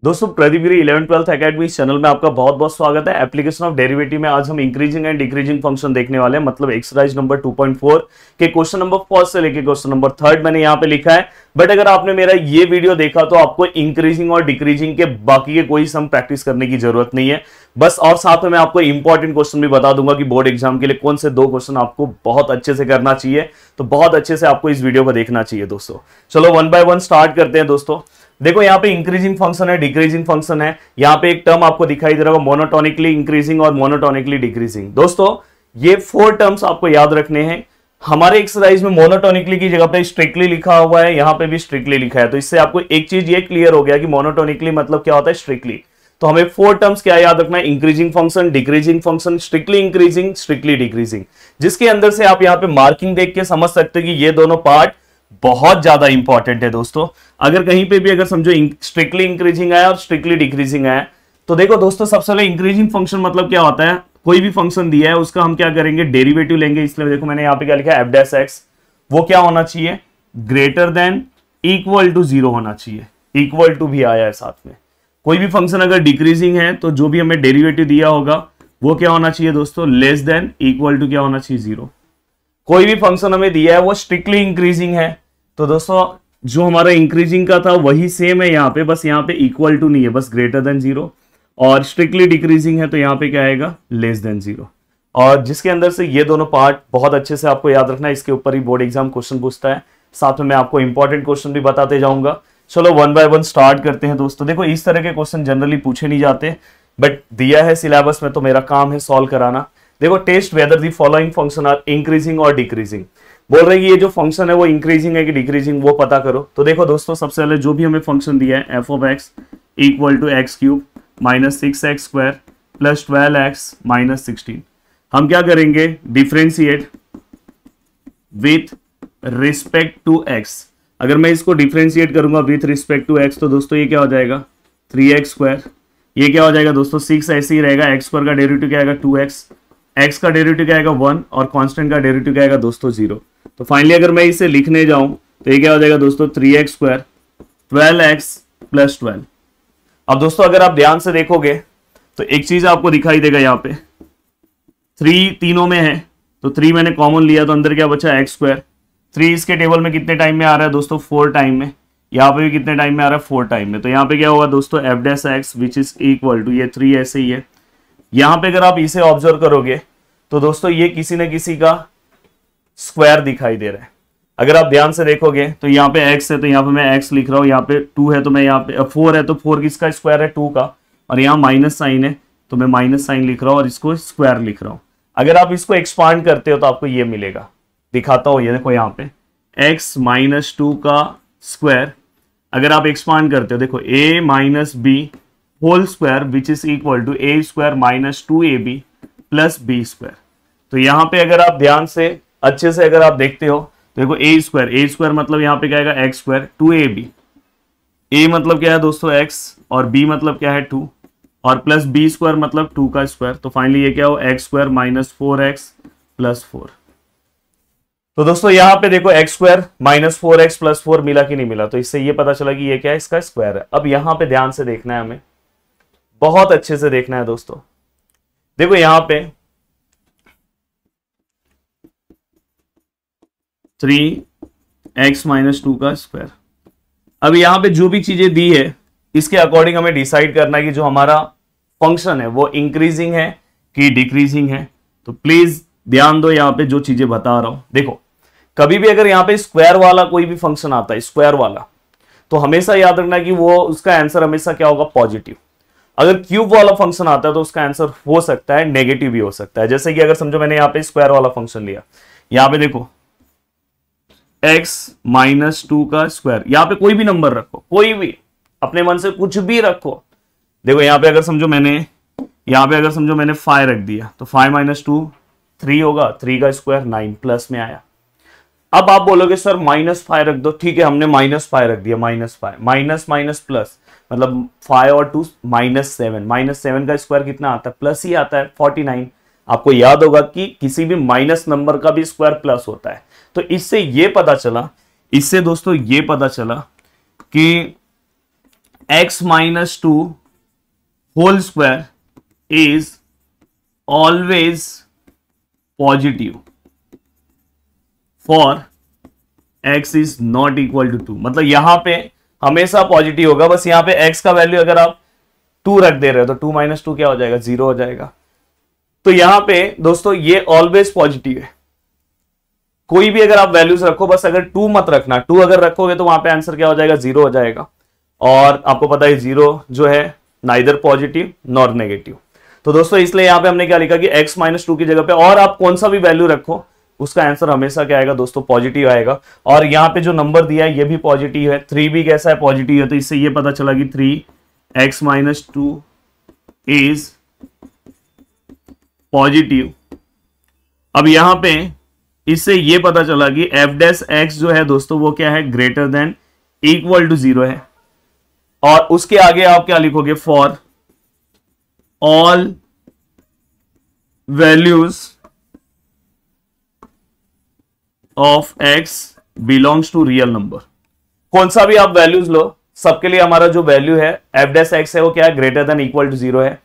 दोस्तों प्रदीप गिरी 11th-12th academy channel में आपका बहुत बहुत स्वागत है। एप्लीकेशन ऑफ डेरिवेटिव में आज हम इंक्रीजिंग एंड डिक्रीजिंग फंक्शन देखने वाले हैं। मतलब एक्सरसाइज नंबर 2.4 के क्वेश्चन नंबर 1 से लेके क्वेश्चन नंबर 3 मैंने यहाँ पे लिखा है। बट अगर आपने मेरा ये वीडियो देखा तो आपको इंक्रीजिंग और डिक्रीजिंग के बाकी के कोई सम प्रैक्टिस करने की जरूरत नहीं है बस। और साथ में मैं आपको इंपॉर्टेंट क्वेश्चन भी बता दूंगा कि बोर्ड एग्जाम के लिए कौन से 2 क्वेश्चन आपको बहुत अच्छे से करना चाहिए। तो बहुत अच्छे से आपको इस वीडियो को देखना चाहिए दोस्तों। चलो 1 बाय 1 स्टार्ट करते हैं दोस्तों। देखो यहाँ पे इंक्रीजिंग फंक्शन है, डिक्रीजिंग फंक्शन है। यहाँ पे एक टर्म आपको दिखाई दे रहा होगा मोनोटोनिकली इंक्रीजिंग और मोनोटोनिकली डिक्रीजिंग। दोस्तों ये 4 टर्म्स आपको याद रखने हैं। हमारे एक्सरसाइज में मोनोटोनिकली की जगह पे स्ट्रिक्टली लिखा हुआ है, यहाँ पे भी स्ट्रिक्टली लिखा है। तो इससे आपको एक चीज ये क्लियर हो गया कि मोनोटोनिकली मतलब क्या होता है, स्ट्रिक्टली। तो हमें 4 टर्म्स क्या याद रखना है, increasing function, decreasing function, strictly increasing, strictly decreasing. जिसके अंदर से आप यहाँ पे मार्किंग देख के समझ सकते हो कि ये दोनों पार्ट बहुत ज्यादा इंपॉर्टेंट है दोस्तों। अगर कहीं पे भी अगर समझो स्ट्रिक्टली इंक्रीजिंग आया और स्ट्रिक्टली डिक्रीजिंग आया तो देखो दोस्तों सबसे पहले इंक्रीजिंग फंक्शन मतलब क्या होता है, कोई भी फंक्शन दिया है उसका हम क्या करेंगे, डेरिवेटिव लेंगे। इसलिए देखो मैंने यहाँ पे क्या लिखा है, एफ डैश एक्स वो क्या होना चाहिए, ग्रेटर देन इक्वल टू 0 होना चाहिए। इक्वल टू भी आया है साथ में। कोई भी फंक्शन अगर डिक्रीजिंग है तो जो भी हमें डेरिवेटिव दिया होगा वो क्या होना चाहिए दोस्तों, लेस देन इक्वल टू क्या होना चाहिए, 0। कोई भी फंक्शन हमें दिया है वो स्ट्रिक्टली इंक्रीजिंग है तो दोस्तों जो हमारा इंक्रीजिंग का था वही सेम है यहाँ पे, बस यहाँ पे इक्वल टू नहीं है, बस ग्रेटर देन 0। और स्ट्रिक्टली डिक्रीजिंग है तो यहाँ पे क्या आएगा, लेस देन 0। और जिसके अंदर से ये दोनों पार्ट बहुत अच्छे से आपको याद रखना है। इसके ऊपर ही बोर्ड एग्जाम क्वेश्चन पूछता है। साथ में मैं आपको इंपॉर्टेंट क्वेश्चन भी बताते जाऊंगा। चलो 1 बाय 1 स्टार्ट करते हैं दोस्तों। देखो इस तरह के क्वेश्चन जनरली पूछे नहीं जाते बट दिया है सिलेबस में तो मेरा काम है सॉल्व कराना। देखो test whether the following function are increasing और डिक्रीजिंग। बोल रहे हैं ये जो फंक्शन है वो इंक्रीजिंग है कि डिक्रीजिंग वो पता करो। तो देखो दोस्तों सबसे पहले जो भी हमें फंक्शन दिया है F of x equal to X cube minus 6x square plus 12x minus 16, हम क्या करेंगे, differentiate with respect to x। अगर मैं इसको डिफ्रेंशिएट करूंगा विथ रिस्पेक्ट टू x तो दोस्तों ये क्या हो जाएगा, 3x स्क्वायर। ये क्या हो जाएगा दोस्तों, 6 ऐसे ही रहेगा। x स्क्वायर का डेरिवेटिव क्या आएगा, 2x। x का डेरिवेटिव क्या आएगा, 1 और कांस्टेंट का डेरिवेटिव क्या आएगा दोस्तों, 0। तो फाइनली अगर मैं इसे लिखने जाऊं तो ये क्या हो जाएगा दोस्तों, 3x स्क्वायर 12x प्लस 12। अब दोस्तों अगर आप ध्यान से देखोगे तो एक चीज आपको दिखाई देगा, यहाँ पे 3 तीनों में है तो 3 मैंने कॉमन लिया तो अंदर क्या बचा, x स्क्वायर। 3 इसके टेबल में कितने टाइम में आ रहा है दोस्तों, 4 टाइम में। यहाँ पे भी कितने टाइम में आ रहा है, 4 टाइम में। तो यहाँ पे क्या होगा दोस्तों, F dash X which is equal to ये 3 ऐसे ही है। यहाँ पे अगर आप इसे ऑब्जर्व करोगे तो दोस्तों ये किसी न किसी का स्क्वायर दिखाई दे रहा है। अगर आप ध्यान से देखोगे तो यहाँ पे x है तो यहाँ पे मैं x लिख रहा हूँ, यहाँ पे 2 है तो मैं यहाँ पे 4 है तो 4 किसका स्क्वायर है, 2 का। और यहाँ माइनस साइन है तो मैं माइनस साइन लिख रहा हूँ और इसको स्क्वायर लिख रहा हूँ। अगर आप इसको एक्सपांड करते हो तो आपको ये मिलेगा, दिखाता हूँ। ये देखो यहाँ पे x माइनस 2 का स्क्वायर अगर आप एक्सपांड करते हो, देखो a minus B whole square which is equal to A square minus 2ab plus B square. तो यहाँ पे अगर आप ध्यान से अच्छे से अगर आप देखते हो तो देखो ए स्क्वायर मतलब यहाँ पे क्या आएगा, एक्स स्क्वायर 2ab। ए मतलब क्या है दोस्तों x और b मतलब क्या है 2 और प्लस बी स्क्वायर मतलब 2 का स्क्वायर। तो फाइनली ये क्या हो, x square minus 4x plus 4। तो दोस्तों यहाँ पे देखो x square minus 4x plus 4 मिला कि नहीं मिला, तो इससे ये पता चला कि ये क्या है, इसका स्क्वायर है। अब यहाँ पे ध्यान से देखना है, हमें बहुत अच्छे से देखना है दोस्तों। देखो यहाँ पे 3x माइनस 2 का स्क्वायर। अब यहाँ पे जो भी चीजें दी है इसके अकॉर्डिंग हमें डिसाइड करना है कि जो हमारा फंक्शन है वो इंक्रीजिंग है कि डिक्रीजिंग है। तो प्लीज ध्यान दो यहाँ पे जो चीजें बता रहा हूं। देखो कभी भी अगर यहाँ पे स्क्वायर वाला कोई भी फंक्शन आता है, स्क्वायर वाला, तो हमेशा याद रखना है कि वो उसका आंसर हमेशा क्या होगा, पॉजिटिव। अगर क्यूब वाला फंक्शन आता है तो उसका आंसर हो सकता है नेगेटिव भी हो सकता है। जैसे कि अगर समझो मैंने यहाँ पे स्क्वायर वाला फंक्शन लिया, यहाँ पे देखो x माइनस 2 का स्क्वायर, यहाँ पे कोई भी नंबर रखो, कोई भी अपने मन से कुछ भी रखो। देखो यहाँ पे अगर समझो मैंने 5 रख दिया तो 5 माइनस 2 3 होगा, 3 का स्क्वायर 9 प्लस में आया। अब आप बोलोगे सर -5 रख दो, ठीक है हमने -5 रख दिया, -5 माइनस माइनस प्लस मतलब 5 और 2 -7, -7 का स्क्वायर कितना आता है, प्लस ही आता है 49। आपको याद होगा कि किसी भी माइनस नंबर का भी स्क्वायर प्लस होता है। तो इससे दोस्तों ये पता चला कि x minus 2 whole square is always positive for x is not equal to 2। मतलब यहां पे हमेशा पॉजिटिव होगा, बस यहां पे x का वैल्यू अगर आप 2 रख दे रहे हो तो 2 माइनस 2 क्या हो जाएगा, 0 हो जाएगा। तो यहां पे दोस्तों ये ऑलवेज पॉजिटिव है। कोई भी अगर आप वैल्यूज रखो, बस अगर 2 मत रखना, 2 अगर रखोगे तो वहां पे आंसर क्या हो जाएगा, 0 हो जाएगा। और आपको पता है 0 जो है नाइदर पॉजिटिव नॉर नेगेटिव। तो दोस्तों इसलिए यहां पे हमने क्या लिखा कि x माइनस 2 की जगह पे और आप कौन सा भी वैल्यू रखो उसका आंसर हमेशा क्या आएगा दोस्तों, पॉजिटिव आएगा। और यहां पे जो नंबर दिया है ये भी पॉजिटिव है, 3 भी कैसा है, पॉजिटिव है। तो इससे ये पता चला कि 3x माइनस 2 इज पॉजिटिव। अब यहां पे इससे ये पता चला कि f डैश x जो है दोस्तों वो क्या है, ग्रेटर देन इक्वल टू 0 है। और उसके आगे आप क्या लिखोगे, for all values of x belongs to real number. कौन सा भी आप वैल्यूज लो, सबके लिए हमारा जो वैल्यू है f डैश x है वो क्या है, ग्रेटर देन इक्वल टू 0 है।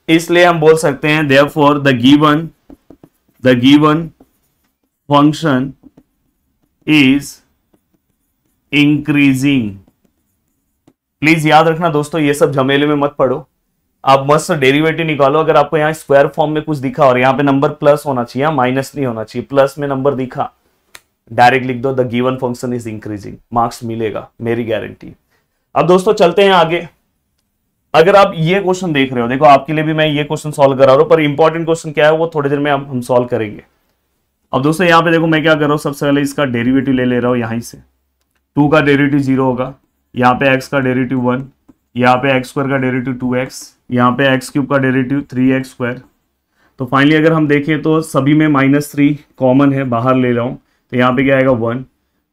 इसलिए हम बोल सकते हैं therefore the given function is increasing. Please याद रखना दोस्तों, ये सब झमेले में मत पढ़ो, आप मस्त डेरिवेटिव निकालो। अगर आपको यहाँ स्क्वायर फॉर्म में कुछ दिखा और यहाँ पे नंबर प्लस होना चाहिए, माइनस नहीं होना चाहिए, प्लस में नंबर दिखा, डायरेक्ट लिख दो the given function is increasing, marks मिलेगा, मेरी गारंटी। अब दोस्तों चलते हैं आगे। अगर आप ये क्वेश्चन देख रहे हो, देखो आपके लिए भी मैं ये क्वेश्चन सॉल्व करा रहा हूं, पर इंपॉर्टेंट क्वेश्चन क्या है वो थोड़ी देर में हम सॉल्व करेंगे। अब दोस्तों यहाँ पे देखो मैं क्या कर रहा हूँ, सबसे पहले इसका डेरिवेटिव ले रहा हूँ। यहीं से 2 का डेरिवेटिव 0 होगा, यहाँ पे x का डेरिवेटिव 1, यहाँ पे x स्क्वायर का डेरिवेटिव 2x, यहाँ पे x क्यूब का डेरिवेटिव 3x स्क्वायर। तो फाइनली अगर हम देखें तो सभी में -3 कॉमन है, बाहर ले रहा हूँ, तो यहाँ पे क्या आएगा 1।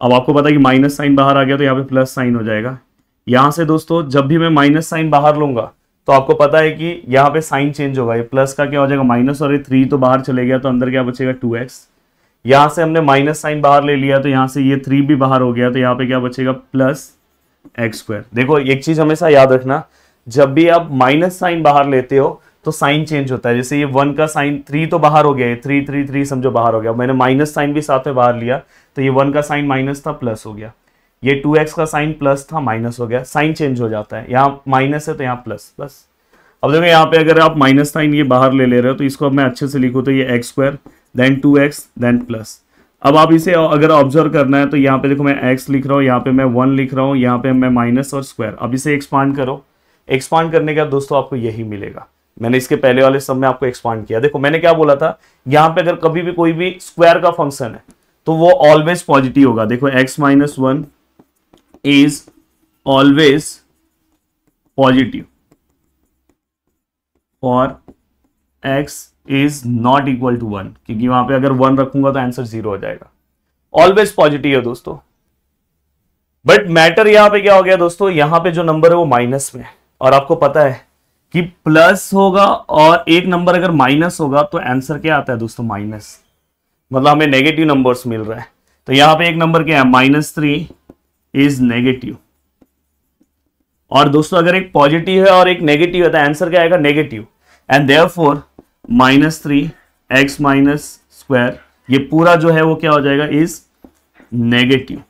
अब आपको पता है कि माइनस साइन बाहर आ गया तो यहाँ पे प्लस साइन हो जाएगा। यहाँ से दोस्तों जब भी मैं माइनस साइन बाहर लूंगा तो आपको पता है कि यहाँ पे साइन चेंज होगा, ये प्लस का क्या हो जाएगा माइनस, और ये 3 तो बाहर चले गया तो अंदर क्या बचेगा 2x। यहाँ से हमने माइनस साइन बाहर ले लिया तो यहाँ से ये 3 भी बाहर हो गया, तो यहाँ पे क्या बचेगा प्लस x स्क्वायर। देखो एक चीज हमेशा याद रखना, जब भी आप माइनस साइन बाहर लेते हो तो साइन चेंज होता है। जैसे ये 1 का साइन 3 तो बाहर हो गया, ये 3 3 3 समझो बाहर हो गया, मैंने माइनस साइन भी साथ में बाहर लिया तो ये 1 का साइन माइनस था प्लस हो गया, ये 2x का साइन प्लस था माइनस हो गया, साइन चेंज हो जाता है, यहाँ माइनस है तो यहाँ प्लस, बस। अब देखो यहाँ पे अगर आप माइनस साइन ये बाहर ले रहे हो तो इसको अब मैं अच्छे से लिखूँ तो ये x square then 2x then plus. अब आप इसे अगर ऑब्जर्व करना है तो यहाँ पे देखो मैं x लिख रहा हूँ, यहाँ पे मैं 1 लिख रहा हूँ, यहाँ पे मैं माइनस और स्क्वायर। अब इसे एक्सपांड करो, एक्सपांड करने के बाद दोस्तों आपको यही मिलेगा। मैंने इसके पहले वाले सब में आपको एक्सपांड किया। देखो मैंने क्या बोला था, यहाँ पे अगर कभी भी कोई भी स्क्वायर का फंक्शन है तो वो ऑलवेज पॉजिटिव होगा। देखो x minus 1 is always positive और x is not equal to 1, क्योंकि वहां पे अगर 1 रखूंगा तो आंसर 0 हो जाएगा। ऑलवेज पॉजिटिव है दोस्तों। बट मैटर यहां पे क्या हो गया दोस्तों, यहां पे जो नंबर है वो माइनस में, और आपको पता है कि प्लस होगा और एक नंबर अगर माइनस होगा तो आंसर क्या आता है दोस्तों, माइनस। मतलब हमें नेगेटिव नंबर्स मिल रहा है। तो यहां पे एक नंबर क्या है, -3 इज नेगेटिव। और दोस्तों अगर एक पॉजिटिव है और एक नेगेटिव है तो आंसर क्या आएगा, negative. And therefore -3 x minus square, ये पूरा जो है वो क्या हो जाएगा, इज नेगेटिव।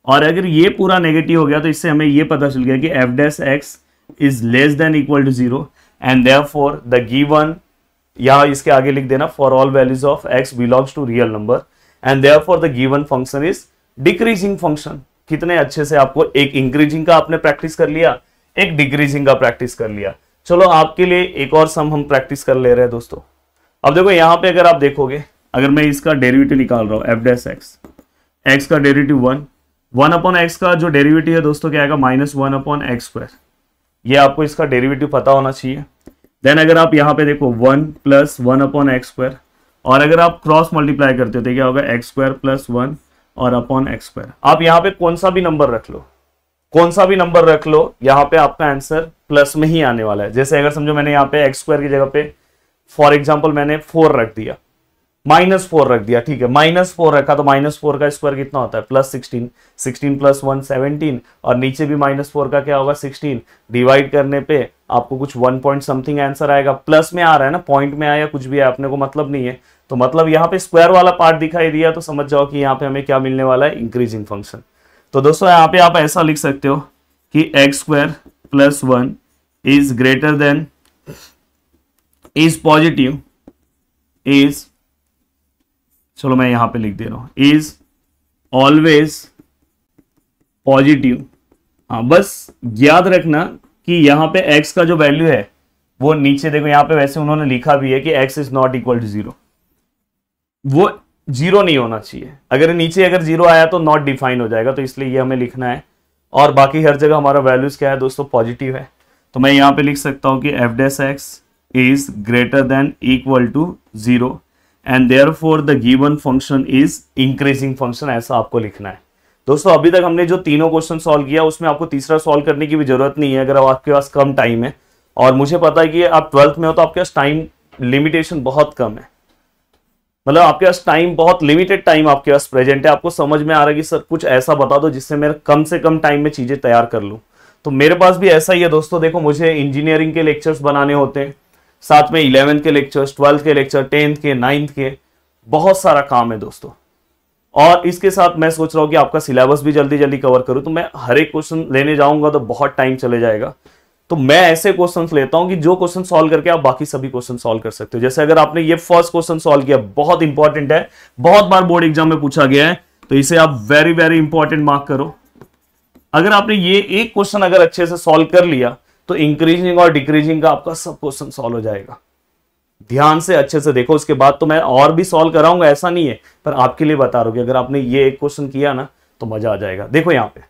और अगर ये पूरा नेगेटिव हो गया तो इससे हमें ये पता चल गया कि f dash x is less than equal to 0 and therefore the given, या इसके आगे लिख देना for all values of x belongs to real number and therefore the given function is decreasing function. कितने अच्छे से आपको एक इंक्रीजिंग का आपने प्रैक्टिस कर लिया, एक डिक्रीजिंग का प्रैक्टिस कर लिया। चलो आपके लिए एक और सम हम प्रैक्टिस कर ले रहे हैं दोस्तों। अब देखो यहाँ पे अगर आप देखोगे, अगर मैं इसका डेरिवेटिव निकाल रहा हूँ f डैश x का डेरिवेटिव 1 अपॉन x का जो डेरिवेटिव है दोस्तों क्या आएगा, -1 अपॉन x स्क्वायर। ये आपको इसका डेरिवेटिव पता होना चाहिए। देन अगर आप यहाँ पे देखो 1 प्लस 1 अपॉन x स्क्वायर, और अगर आप क्रॉस मल्टीप्लाई करते हो तो क्या होगा, x स्क्वायर प्लस 1 और अपॉन x स्क्वायर। आप यहाँ पे कौन सा भी नंबर रख लो, कौन सा भी नंबर रख लो, यहाँ पे आपका आंसर प्लस में ही आने वाला है। जैसे अगर समझो मैंने यहाँ पे x स्क्वायर की जगह पे फॉर एग्जांपल मैंने 4 रख दिया, -4 रख दिया, ठीक है, -4 रखा तो -4 का स्क्वायर कितना होता है +16, 16 + 1 17, और नीचे भी -4 का क्या होगा 16, डिवाइड करने पे आपको कुछ 1 पॉइंट समथिंग आंसर आएगा। प्लस में आ रहा है ना, पॉइंट में आया कुछ भी है अपने को मतलब नहीं है, तो मतलब यहाँ पे स्क्वायर वाला पार्ट दिखाई दिया तो समझ जाओ कि यहाँ पे हमें क्या मिलने वाला है, इंक्रीजिंग फंक्शन। तो दोस्तों यहाँ पे आप ऐसा लिख सकते हो कि x² + 1 is greater then, is positive, is, चलो मैं यहां पे लिख दे रहा हूं, इज ऑलवेज पॉजिटिव। हाँ, बस याद रखना कि यहां पे x का जो वैल्यू है वो नीचे देखो, यहां पे वैसे उन्होंने लिखा भी है कि x is not equal to 0, वो 0 नहीं होना चाहिए। अगर नीचे अगर 0 आया तो नॉट डिफाइन हो जाएगा, तो इसलिए ये हमें लिखना है। और बाकी हर जगह हमारा वैल्यूज क्या है दोस्तों, पॉजिटिव है। तो मैं यहां पे लिख सकता हूं कि f' is greater than equal to 0 and therefore the given function is increasing function, ऐसा आपको लिखना है। दोस्तों अभी तक हमने जो तीनों क्वेश्चन सॉल्व किया उसमें आपको तीसरा सॉल्व करने की भी जरूरत नहीं है अगर आपके पास कम टाइम है, और मुझे पता है कि आप 12th में हो तो आपके पास टाइम लिमिटेशन बहुत कम है, मतलब आपके पास टाइम बहुत लिमिटेड टाइम आपके पास प्रेजेंट है। आपको समझ में आ रहा है कि सर कुछ ऐसा बता दो जिससे मैं कम से कम टाइम में चीजें तैयार कर लूं, तो मेरे पास भी ऐसा ही है दोस्तों। देखो मुझे इंजीनियरिंग के लेक्चर्स बनाने होते हैं, साथ में 11th के लेक्चर्स, 12th के लेक्चर, 10th के, 9th के, बहुत सारा काम है दोस्तों। और इसके साथ मैं सोच रहा हूं कि आपका सिलेबस भी जल्दी जल्दी कवर करूं, तो मैं हर एक क्वेश्चन लेने जाऊंगा तो बहुत टाइम चले जाएगा। तो मैं ऐसे क्वेश्चंस लेता हूं कि जो क्वेश्चन सॉल्व करके आप बाकी सभी क्वेश्चन सॉल्व कर सकते हो। जैसे अगर आपने ये फर्स्ट क्वेश्चन सॉल्व किया, बहुत इंपॉर्टेंट है, बहुत बार बोर्ड एग्जाम में पूछा गया है, तो इसे आप वेरी वेरी इंपॉर्टेंट मार्क करो। अगर आपने ये एक क्वेश्चन अगर अच्छे से सॉल्व कर लिया तो इंक्रीजिंग और डिक्रीजिंग का आपका सब क्वेश्चन सॉल्व हो जाएगा। ध्यान से अच्छे से देखो, उसके बाद तो मैं और भी सॉल्व कराऊंगा, ऐसा नहीं है, पर आपके लिए बता रहा हूं कि अगर आपने ये एक क्वेश्चन किया ना तो मजा आ जाएगा। देखो यहां पे,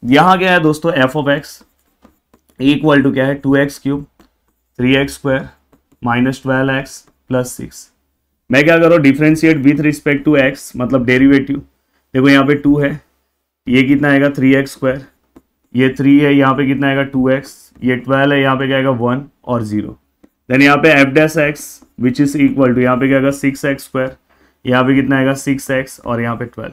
यहां क्या है दोस्तों, f(x) इक्वल टू क्या है 2x³ 3x² -12x + 6। मैं क्या करूं, differentiate with respect to x, मतलब डेरिवेटिव। देखो यहाँ पे 2 है, ये कितना आएगा 3x², ये 3 है, यहाँ पे कितना आएगा 2x, ये 12 है, यहाँ पे क्या आएगा 1 और 0। देन यहाँ पे f' which is equal to, यहाँ पे क्या आएगा 6x², यहाँ पे कितना आएगा 6x और यहाँ पे 12।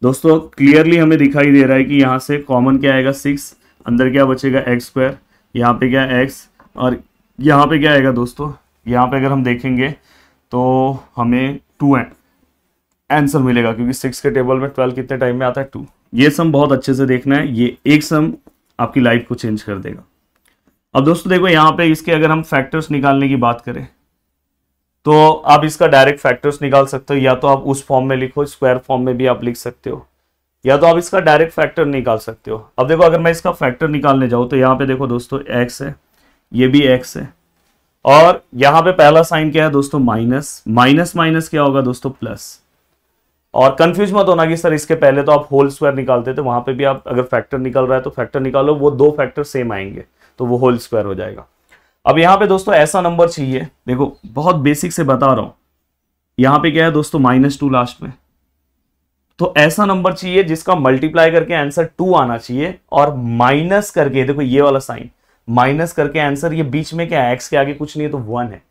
दोस्तों क्लियरली हमें दिखाई दे रहा है कि यहाँ से कॉमन क्या आएगा 6, अंदर क्या बचेगा x², यहाँ पे क्या x, और यहाँ पे क्या आएगा दोस्तों, यहाँ पे अगर हम देखेंगे तो हमें 2 आंसर मिलेगा, क्योंकि 6 के टेबल में 12 कितने टाइम में आता है 2। ये सम बहुत अच्छे से देखना है, ये एक सम आपकी लाइफ को चेंज कर देगा। अब दोस्तों देखो यहाँ पे इसके अगर हम फैक्टर्स निकालने की बात करें तो आप इसका डायरेक्ट फैक्टर्स निकाल सकते हो, या तो आप उस फॉर्म में लिखो, स्क्वायर फॉर्म में भी आप लिख सकते हो, या तो आप इसका डायरेक्ट फैक्टर निकाल सकते हो। अब देखो अगर मैं इसका फैक्टर निकालने जाऊं तो यहाँ पे देखो दोस्तों x है, ये भी x है, और यहाँ पे पहला साइन क्या है दोस्तों माइनस, माइनस माइनस क्या होगा दोस्तों प्लस। और कंफ्यूज मत होना कि सर इसके पहले तो आप होल स्क्वायर निकालते थे, वहां पे भी आप अगर फैक्टर निकल रहा है तो फैक्टर निकालो, वो दो फैक्टर सेम आएंगे तो वो होल स्क्वायर हो जाएगा। अब यहाँ पे दोस्तों ऐसा नंबर चाहिए, देखो बहुत बेसिक से बता रहा हूं, यहाँ पे क्या है दोस्तों -2 लास्ट में, तो ऐसा नंबर चाहिए जिसका मल्टीप्लाई करके आंसर 2 आना चाहिए, और माइनस करके देखो ये वाला साइन, माइनस करके आंसर, ये बीच में क्या है x के आगे कुछ नहीं है तो 1 है,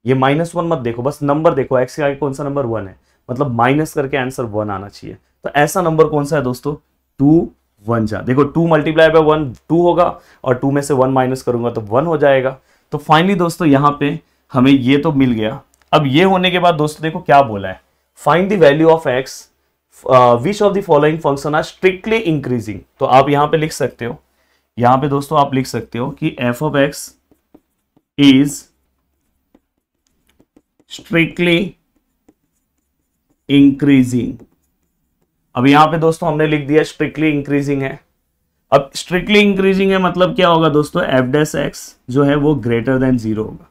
ये -1 मत देखो, बस नंबर देखो, x के आगे कौन सा नंबर 1 है, मतलब माइनस करके आंसर 1 आना चाहिए। तो ऐसा नंबर कौन सा है दोस्तों, 2 1 जा, देखो 2 मल्टीप्लाई बाय 1 2 होगा, और 2 में से 1 माइनस करूंगा तो 1 हो जाएगा। तो फाइनली दोस्तों यहाँ पे हमें ये तो मिल गया। अब ये होने के बाद दोस्तों देखो क्या बोला है, find the value of x which of the following function are strictly increasing. तो आप यहां पे लिख सकते हो, यहां पे दोस्तों आप लिख सकते हो कि f(x) इज स्ट्रिक्टली इंक्रीजिंग। अब यहां पे दोस्तों हमने लिख दिया स्ट्रिक्टली इंक्रीजिंग है। अब स्ट्रिक्टली इंक्रीजिंग है मतलब क्या होगा दोस्तों, f' जो है वो ग्रेटर देन 0 होगा,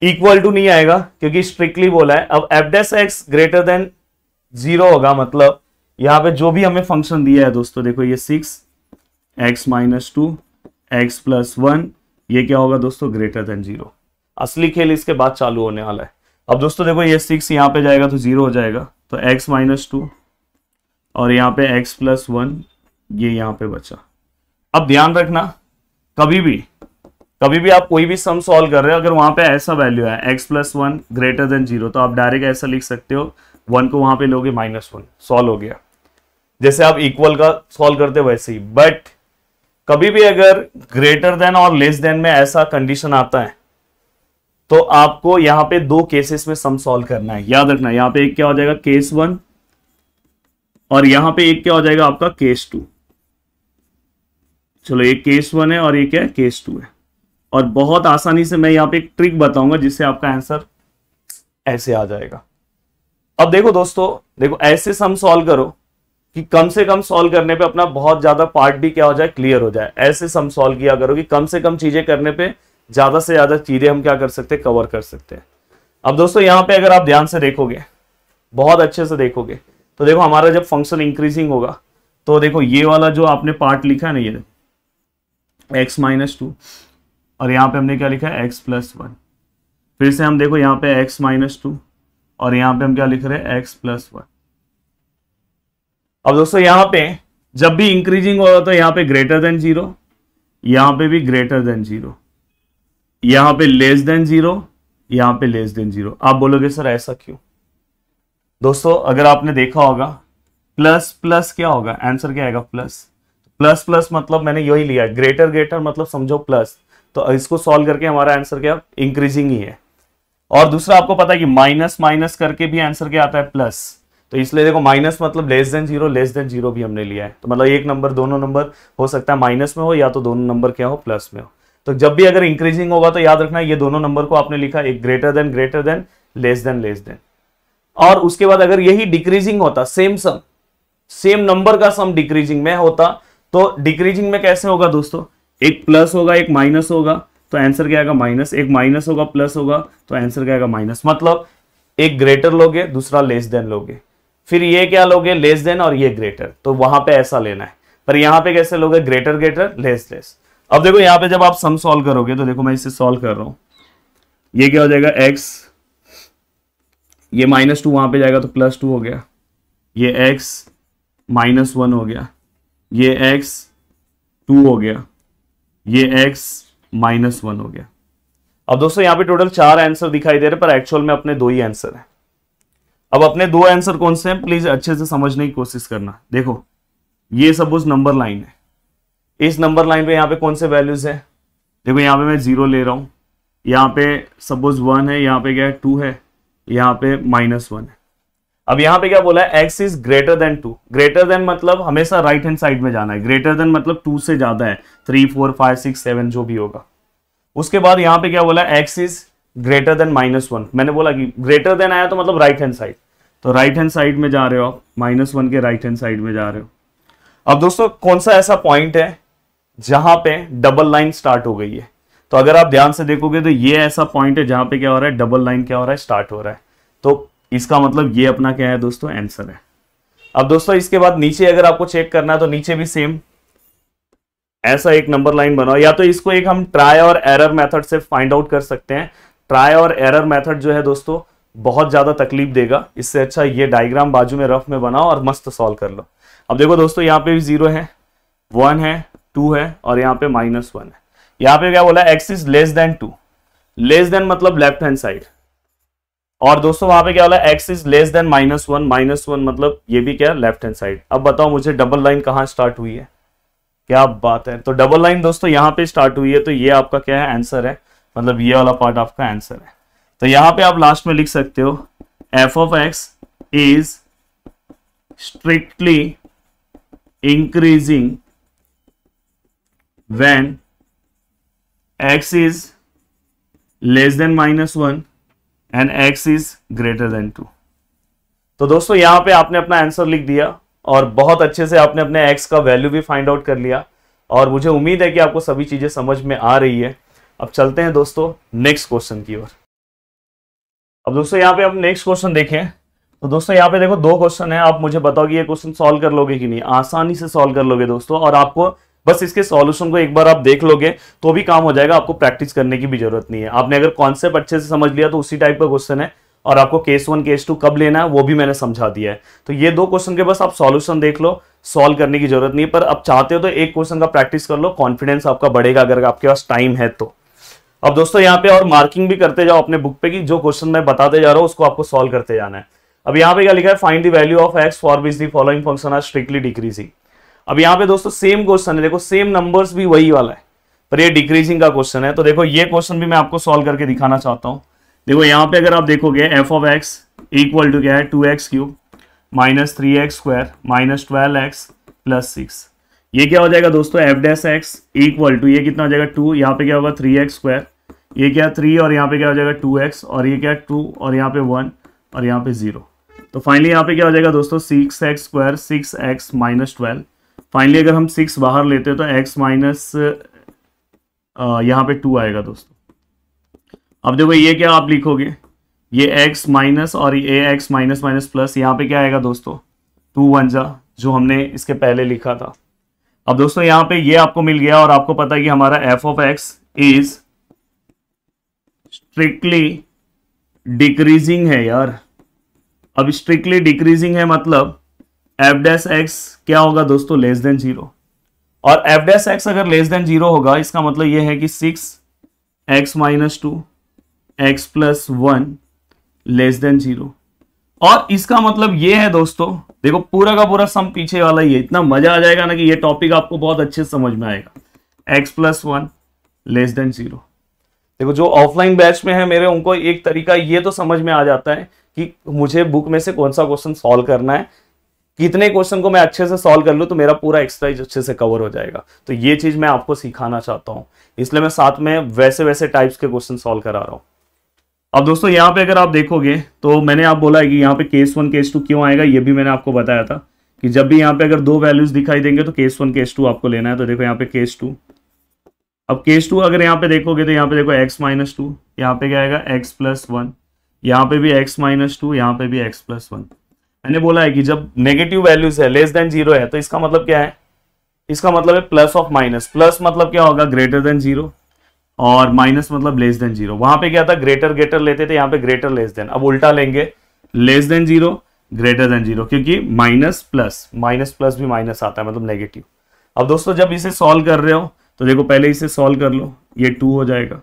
इक्वल टू नहीं आएगा क्योंकि स्ट्रिक्टली बोला है। अब f' ग्रेटर देन 0 होगा, मतलब यहां पे जो भी हमें फंक्शन दिया है दोस्तों, देखो ये 6x - 2 x + 1, ये क्या होगा दोस्तों ग्रेटर देन 0। असली खेल इसके बाद चालू होने वाला है। अब दोस्तों देखो ये 6 यहां पे जाएगा तो 0 हो जाएगा, तो x - 2 और यहाँ पे x + 1 ये यहाँ पे बचा। अब ध्यान रखना, कभी भी कभी भी आप कोई भी सम सॉल्व कर रहे हो, अगर वहां पे ऐसा वैल्यू है x+1 ग्रेटर देन 0, तो आप डायरेक्ट ऐसा लिख सकते हो, 1 को वहां पे लोगे -1, सॉल्व हो गया। जैसे आप इक्वल का सॉल्व करते हो वैसे ही। बट कभी भी अगर ग्रेटर देन और लेस देन में ऐसा कंडीशन आता है तो आपको यहां पे दो केसेस में सम सॉल्व करना है, याद रखना। यहां पे एक क्या हो जाएगा केस 1 और यहां पे एक क्या हो जाएगा आपका केस 2। चलो एक केस 1 है और ये क्या है केस 2 है। और बहुत आसानी से मैं यहां पे एक ट्रिक बताऊंगा जिससे आपका आंसर ऐसे आ जाएगा। अब देखो दोस्तों, देखो ऐसे सम सॉल्व करो कि कम से कम सॉल्व करने पे अपना बहुत ज्यादा पार्ट भी क्या हो जाए क्लियर हो जाए। ऐसे सम सॉल्व किया करो कि कम से कम चीजें करने पे ज्यादा से ज्यादा चीजें हम क्या कर सकते हैं कवर कर सकते हैं। अब दोस्तों यहां पे अगर आप ध्यान से देखोगे, बहुत अच्छे से देखोगे, तो देखो हमारा जब फंक्शन इंक्रीजिंग होगा तो देखो ये वाला जो आपने पार्ट लिखा है ना, ये x-2 और यहां पे हमने क्या लिखा है x+1। फिर से हम देखो यहां पे x-2 और यहां पे हम क्या लिख रहे हैं x+1। अब दोस्तों यहां पे जब भी इंक्रीजिंग होगा तो यहां पे ग्रेटर देन 0, यहां पे भी ग्रेटर देन 0, यहां पे लेस देन 0, यहां पे लेस देन 0। आप बोलोगे सर ऐसा क्यों? दोस्तों अगर आपने देखा होगा प्लस प्लस क्या होगा, आंसर क्या आएगा प्लस। प्लस प्लस मतलब मैंने यही लिया है, ग्रेटर ग्रेटर मतलब समझो प्लस, तो इसको सॉल्व करके हमारा आंसर क्या इंक्रीजिंग ही है। और दूसरा आपको पता है कि माइनस माइनस करके भी आंसर क्या आता है प्लस, तो इसलिए देखो माइनस मतलब लेस देन 0, लेस देन 0 भी हमने लिया है। तो मतलब एक नंबर दोनों नंबर हो सकता है माइनस में हो या तो दोनों नंबर क्या हो प्लस में हो। तो जब भी अगर इंक्रीजिंग होगा तो याद रखना ये दोनों नंबर को आपने लिखा एक ग्रेटर देन, लेस देन। और उसके बाद अगर यही डिक्रीजिंग होता, सेम सम सेम नंबर का सम डिक्रीजिंग में होता, तो डिक्रीजिंग में कैसे होगा दोस्तों, एक प्लस होगा एक माइनस होगा, तो आंसर क्या आएगा माइनस। एक माइनस होगा प्लस होगा तो आंसर क्या आएगा माइनस। मतलब एक ग्रेटर लोगे दूसरा लेस देन लोगे, फिर ये क्या लोगे लेस देन और ये ग्रेटर, तो वहां पे ऐसा लेना है। पर यहां पे कैसे लोगे ग्रेटर ग्रेटर लेस लेस। अब देखो यहां पे जब आप सम सॉल्व करोगे तो देखो मैं इसे सॉल्व कर रहा हूं, ये क्या हो जाएगा x, ये -2 वहां पे जाएगा तो +2 हो गया, ये x -1 हो गया, ये x 2 हो गया, ये x -1 हो गया। अब दोस्तों यहां पे टोटल 4 आंसर दिखाई दे रहे पर एक्चुअल में अपने 2 ही आंसर है। अब अपने 2 आंसर कौन से हैं प्लीज अच्छे से समझने की कोशिश करना। देखो ये सपोज नंबर लाइन है, इस नंबर लाइन पे यहां पे कौन से वैल्यूज है, देखो यहां पे मैं 0 ले रहा हूं, यहां पे सपोज 1 है, यहां पे क्या है 2 है, यहां पे -1 है। अब यहां पे क्या बोला है x is greater then 2। Greater than मतलब हमेशा राइट हैंड साइड में जाना है, ग्रेटर देन मतलब 2 से ज्यादा है, 3 4 5 6 7 जो भी होगा। उसके बाद यहां पे क्या बोला है x इज ग्रेटर देन -1। मैंने बोला कि ग्रेटर देन आया तो मतलब राइट हैंड साइड, तो राइट हैंड साइड में जा रहे हो आप, -1 के राइट हैंड साइड में जा रहे हो। अब दोस्तों कौन सा ऐसा पॉइंट है जहां पे डबल लाइन स्टार्ट हो गई है, तो अगर आप ध्यान से देखोगे तो ये ऐसा पॉइंट है जहां पे क्या हो रहा है डबल लाइन क्या हो रहा है स्टार्ट हो रहा है, तो इसका मतलब ये अपना क्या है दोस्तों आंसर है। अब दोस्तों इसके बाद नीचे अगर आपको चेक करना है तो नीचे भी सेम ऐसा एक नंबर लाइन बनाओ, या तो इसको एक हम ट्राई और एरर मेथड से फाइंड आउट कर सकते हैं। ट्राई और एरर मेथड जो है दोस्तों बहुत ज्यादा तकलीफ देगा, इससे अच्छा ये डायग्राम बाजू में रफ में बनाओ और मस्त सॉल्व कर लो। अब देखो दोस्तों यहाँ पे भी 0 है, 1 है, 2 है और यहाँ पे -1 है। यहाँ पे क्या बोला x is less than 2, less then मतलब लेफ्ट हैंड साइड, और दोस्तों वहां पे क्या बोला x इज लेस देन -1 मतलब ये भी क्या लेफ्ट हैंड साइड। अब बताओ मुझे डबल लाइन कहां स्टार्ट हुई है, क्या बात है। तो डबल लाइन दोस्तों यहां पे स्टार्ट हुई है, तो ये आपका क्या है आंसर है, मतलब ये वाला पार्ट आपका आंसर है। तो यहां पे आप लास्ट में लिख सकते हो f of x is strictly increasing when x is less than -1 and x is greater than 2। तो दोस्तों यहां पे आपने अपना आंसर लिख दिया और बहुत अच्छे से आपने अपने x का वैल्यू भी फाइंड आउट कर लिया, और मुझे उम्मीद है कि आपको सभी चीजें समझ में आ रही है। अब चलते हैं दोस्तों नेक्स्ट क्वेश्चन की ओर। अब दोस्तों यहाँ पे हम नेक्स्ट क्वेश्चन देखें तो दोस्तों यहाँ पे देखो 2 क्वेश्चन है, आप मुझे बताओ कि ये क्वेश्चन सॉल्व कर लोगे कि नहीं। आसानी से सॉल्व कर लोगे दोस्तों, और आपको बस इसके सॉल्यूशन को एक बार आप देख लोगे तो भी काम हो जाएगा, आपको प्रैक्टिस करने की भी जरूरत नहीं है। आपने अगर कॉन्सेप्ट अच्छे से समझ लिया तो उसी टाइप का क्वेश्चन है, और आपको केस 1 केस 2 कब लेना है वो भी मैंने समझा दिया है। तो ये 2 क्वेश्चन के बस आप सॉल्यूशन देख लो, सॉल्व करने की जरूरत नहीं है। पर आप चाहते हो तो एक क्वेश्चन का प्रैक्टिस कर लो, कॉन्फिडेंस आपका बढ़ेगा अगर आपके पास टाइम है तो। अब दोस्तों यहाँ पे और मार्किंग भी करते जाओ अपने बुक पे कि जो क्वेश्चन मैं बताते जा रहा हूँ उसको आपको सॉल्व करते जाना है। अब यहाँ पे क्या लिखा है, find the value of x for which the following function are strictly decreasing. अब यहाँ पे दोस्तों सेम क्वेश्चन है, देखो सेम नंबर्स भी वही वाला है पर ये डिक्रीजिंग का क्वेश्चन है। तो देखो ये क्वेश्चन भी मैं आपको सॉल्व करके दिखाना चाहता हूँ। देखो यहाँ पे अगर आप देखोगे f of x equal to क्या है, 2x cube minus 3x square minus 12x plus 6। ये क्या हो जाएगा दोस्तों, F dash x equal to ये कितना हो जाएगा 2, यहाँ पे क्या होगा 3x स्क्वायर, ये क्या 3 और यहाँ पे क्या हो जाएगा 2x और ये क्या 2 और यहाँ पे 1 और यहाँ पे 0। तो फाइनली यहाँ पे क्या हो जाएगा दोस्तों 6x square 6x minus 12। Finally अगर हम 6 बाहर लेते हैं तो x माइनस यहाँ पे 2 आएगा दोस्तों। अब देखो ये क्या आप लिखोगे, ये x माइनस और ये x माइनस माइनस प्लस, यहाँ पे क्या आएगा दोस्तों 2 1 जा, जो हमने इसके पहले लिखा था। अब दोस्तों यहाँ पे ये आपको मिल गया और आपको पता है कि हमारा F of x is strictly decreasing है यार। अब स्ट्रिक्टली डिक्रीजिंग है मतलब एफ डैश एक्स क्या होगा दोस्तों, लेस देन 0। और एफ डैश एक्स अगर लेस देन 0 होगा इसका मतलब ये है कि 6x minus 2 x plus 1 less than 0। और इसका मतलब ये है दोस्तों, देखो पूरा का पूरा सम पीछे वाला ही है। इतना मजा आ जाएगा ना कि ये टॉपिक आपको बहुत अच्छे से समझ में आएगा। x plus 1 less than 0। देखो जो ऑफलाइन बैच में है मेरे, उनको एक तरीका ये तो समझ में आ जाता है कि मुझे बुक में से कौन सा क्वेश्चन सॉल्व करना है, कितने क्वेश्चन को मैं अच्छे से सॉल्व कर लूँ तो मेरा पूरा एक्सरसाइज अच्छे से कवर हो जाएगा। तो ये चीज मैं आपको सिखाना चाहता हूँ, इसलिए मैं साथ में वैसे वैसे टाइप्स के क्वेश्चन सॉल्व करा रहा हूँ। अब दोस्तों यहाँ पे अगर आप देखोगे तो मैंने आप बोला है कि यहाँ पे केस 1 केस 2 क्यों आएगा, ये भी मैंने आपको बताया था कि जब भी यहाँ पे अगर 2 वैल्यूज दिखाई देंगे तो केस 1 केस 2 आपको लेना है। तो देखो यहाँ पे केस 2, अब केस 2 अगर यहाँ पे देखोगे तो यहाँ पे देखो x माइनस 2, यहाँ पे क्या आएगा x प्लस 1, यहाँ पे भी x माइनस 2, यहाँ पे भी x प्लस 1। मैंने बोला है कि जब नेगेटिव वैल्यूज है लेस देन 0 है तो इसका मतलब क्या है, इसका मतलब है प्लस ऑफ माइनस। प्लस मतलब क्या होगा, ग्रेटर देन 0 और माइनस मतलब लेस देन 0। वहां पे क्या था, ग्रेटर ग्रेटर लेते थे, यहाँ पे ग्रेटर लेस देन। अब उल्टा लेंगे, लेस देन 0 ग्रेटर देन 0, क्योंकि माइनस प्लस भी माइनस आता है मतलब नेगेटिव। अब दोस्तों जब इसे सॉल्व कर रहे हो तो देखो पहले इसे सॉल्व कर लो, ये 2 हो जाएगा,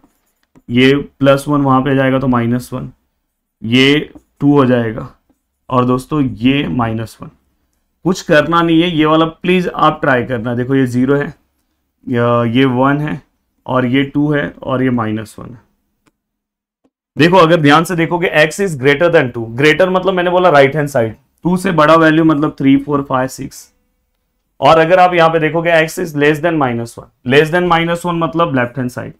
ये प्लस 1 वहां पे जाएगा तो माइनस 1, ये 2 हो जाएगा और दोस्तों ये माइनस 1। कुछ करना नहीं है, ये वाला प्लीज आप ट्राई करना। देखो ये 0 है, ये 1 है और ये 2 है और ये माइनस 1 है। देखो अगर ध्यान से देखोगे x is greater then 2, greater मतलब मैंने बोला राइट हैंड साइड, 2 से बड़ा वैल्यू मतलब 3 4 5 6। और अगर आप यहाँ पे देखोगे x is less then minus 1, less than minus 1 मतलब लेफ्ट हैंड साइड।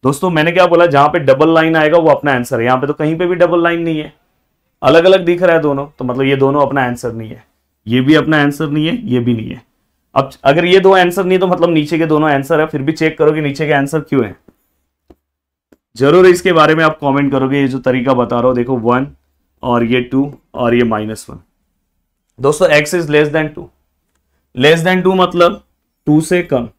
दोस्तों मैंने क्या बोला, जहां पे डबल लाइन आएगा वो अपना आंसर है। यहाँ पे तो कहीं पे भी डबल लाइन नहीं है, अलग अलग दिख रहा है दोनों, तो मतलब ये दोनों अपना आंसर नहीं है, ये भी अपना आंसर नहीं है, ये भी नहीं है। अब अगर ये दो आंसर नहीं तो मतलब नीचे के दोनों आंसर है, फिर भी चेक करो कि नीचे के आंसर क्यों है। जरूर इसके बारे में आप कमेंट करोगे। ये जो तरीका बता रहा हूं देखो 1 और ये 2 और ये माइनस 1। दोस्तों x is less than 2, less than 2 मतलब 2 से कम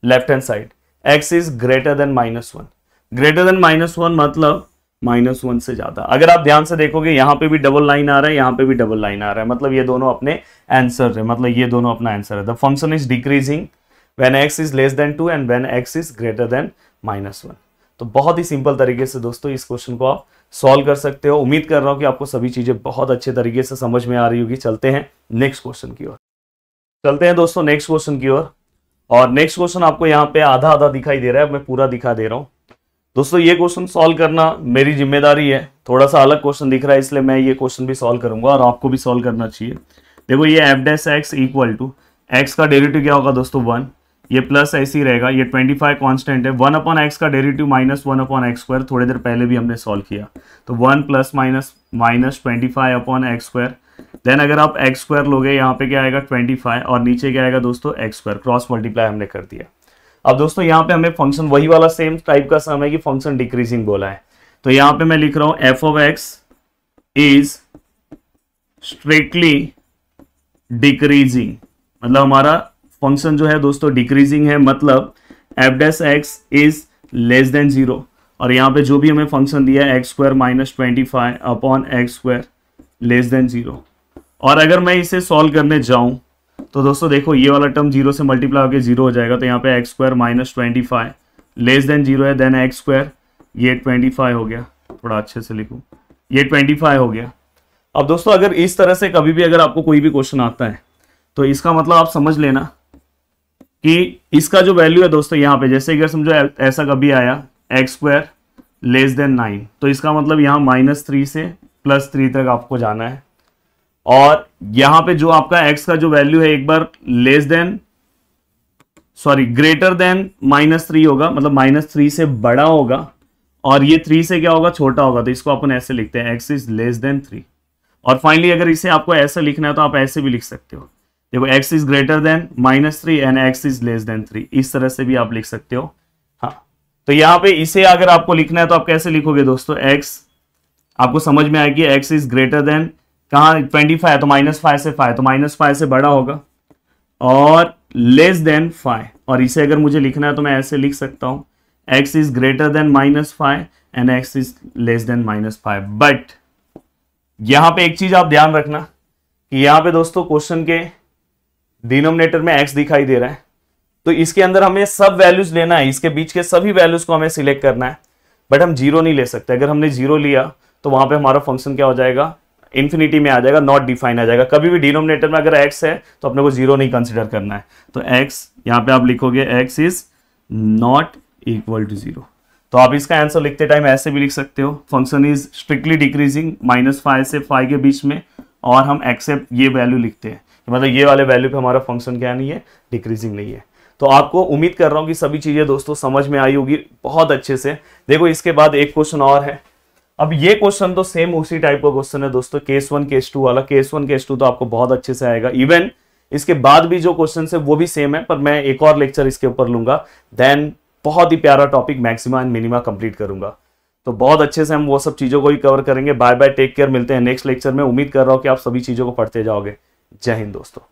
left hand side. x is greater than minus 1, greater than minus 1 मतलब माइनस 1 से ज्यादा। अगर आप ध्यान से देखोगे यहाँ पे भी डबल लाइन आ रहा है, यहाँ पे भी डबल लाइन आ रहा है, मतलब ये दोनों अपने आंसर है, मतलब ये दोनों अपना आंसर है। The function is decreasing when x is less than 2 and when x is greater than minus 1। तो बहुत ही सिंपल तरीके से दोस्तों इस क्वेश्चन को आप सॉल्व कर सकते हो। उम्मीद कर रहा हूं कि आपको सभी चीजें बहुत अच्छे तरीके से समझ में आ रही होगी। चलते हैं नेक्स्ट क्वेश्चन की ओर, चलते हैं दोस्तों नेक्स्ट क्वेश्चन की ओर। और नेक्स्ट क्वेश्चन आपको यहाँ पे आधा आधा दिखाई दे रहा है, मैं पूरा दिखा दे रहा हूँ। दोस्तों ये क्वेश्चन सॉल्व करना मेरी जिम्मेदारी है, थोड़ा सा अलग क्वेश्चन दिख रहा है इसलिए मैं ये क्वेश्चन भी सॉल्व करूंगा और आपको भी सॉल्व करना चाहिए। देखो ये f dash x equal to x का डेरिवेटिव क्या होगा दोस्तों 1, ये प्लस ऐसे ही रहेगा, ये 25 कांस्टेंट है, 1 अपॉन एक्स का derivative minus 1 upon x square, थोड़ी देर पहले भी हमने सॉल्व किया। तो 1 plus minus minus 25 upon x square. Then अगर आप एक्स स्क्वायर लोगे यहाँ पे क्या आएगा 25 और नीचे क्या आएगा दोस्तों एक्स स्क्वायर, क्रॉस मल्टीप्लाई हमने कर दिया। अब दोस्तों यहाँ पे हमें फंक्शन वही वाला सेम टाइप का सम है कि फंक्शन डिक्रीजिंग बोला है। तो यहाँ पे मैं लिख रहा हूं F of x is strictly decreasing, मतलब हमारा फंक्शन जो है दोस्तों डिक्रीजिंग है, मतलब F dash x is less then 0 और यहाँ पे जो भी हमें फंक्शन दिया है x square minus 25 upon x square less than 0। और अगर मैं इसे सॉल्व करने जाऊं तो दोस्तों देखो ये वाला टर्म 0 से मल्टीप्लाई होकर 0 हो जाएगा, तो यहाँ पे x square minus 25 less than 0 है, देन एक्स स्क्वायर, ये 25 हो गया, थोड़ा अच्छे से लिखूं, ये 25 हो गया। अब दोस्तों अगर इस तरह से कभी भी अगर आपको कोई भी क्वेश्चन आता है तो इसका मतलब आप समझ लेना कि इसका जो वैल्यू है दोस्तों यहाँ पे, जैसे अगर समझो ऐसा कभी आया एक्स स्क्वायर लेस देन 9, तो इसका मतलब यहाँ -3 से +3 तक आपको जाना है। और यहाँ पे जो आपका x का जो वैल्यू है एक बार ग्रेटर देन -3 होगा, मतलब -3 से बड़ा होगा, और ये 3 से क्या होगा, छोटा होगा, तो इसको अपन ऐसे लिखते हैं x इज लेस देन 3। और फाइनली अगर इसे आपको ऐसे लिखना है तो आप ऐसे भी लिख सकते हो, देखो x is greater then -3 and x is less then 3, इस तरह से भी आप लिख सकते हो। हाँ, तो यहाँ पे इसे अगर आपको लिखना है तो आप कैसे लिखोगे दोस्तों, x आपको समझ में आएगी, x इज ग्रेटर देन कहाँ 25 है तो -5 से 5, तो -5 से बड़ा होगा, और लेस देन 5, और इसे अगर मुझे लिखना है तो मैं ऐसे लिख सकता हूं, x is greater then -5 and x is less then -5। But यहां पे एक चीज आप ध्यान रखना कि यहां पे दोस्तों क्वेश्चन के डिनोमिनेटर में x दिखाई दे रहा है, तो इसके अंदर हमें सब वैल्यूज लेना है, इसके बीच के सभी वैल्यूज को हमें सिलेक्ट करना है, बट हम 0 नहीं ले सकते। अगर हमने 0 लिया तो वहां पे हमारा फंक्शन क्या हो जाएगा, इन्फिनिटी में आ जाएगा, नॉट डिफाइन आ जाएगा। कभी भी डिनोमिनेटर में अगर x है तो अपने को 0 नहीं कंसिडर करना है, तो x यहाँ पे आप लिखोगे x is not equal to 0। तो आप इसका आंसर लिखते टाइम ऐसे भी लिख सकते हो, फंक्शन इज स्ट्रिक्टली डिक्रीजिंग -5 से 5 के बीच में, और हम एक्सेप्ट ये वैल्यू लिखते हैं, मतलब ये वाले वैल्यू पे हमारा फंक्शन क्या नहीं है, डिक्रीजिंग नहीं है। तो आपको उम्मीद कर रहा हूँ कि सभी चीजें दोस्तों समझ में आई होगी बहुत अच्छे से। देखो इसके बाद एक क्वेश्चन और है, अब ये क्वेश्चन तो सेम उसी टाइप का क्वेश्चन है दोस्तों, केस 1 केस 2 वाला। केस 1 केस 2 तो आपको बहुत अच्छे से आएगा, इवन इसके बाद भी जो क्वेश्चन है वो भी सेम है, पर मैं एक और लेक्चर इसके ऊपर लूंगा, देन बहुत ही प्यारा topic maxima and minima complete करूंगा। तो बहुत अच्छे से हम वो सब चीजों को ही कवर करेंगे। बाय बाय, टेक केयर, मिलते हैं नेक्स्ट लेक्चर में। उम्मीद कर रहा हूं कि आप सभी चीजों को पढ़ते जाओगे। जय हिंद दोस्तों।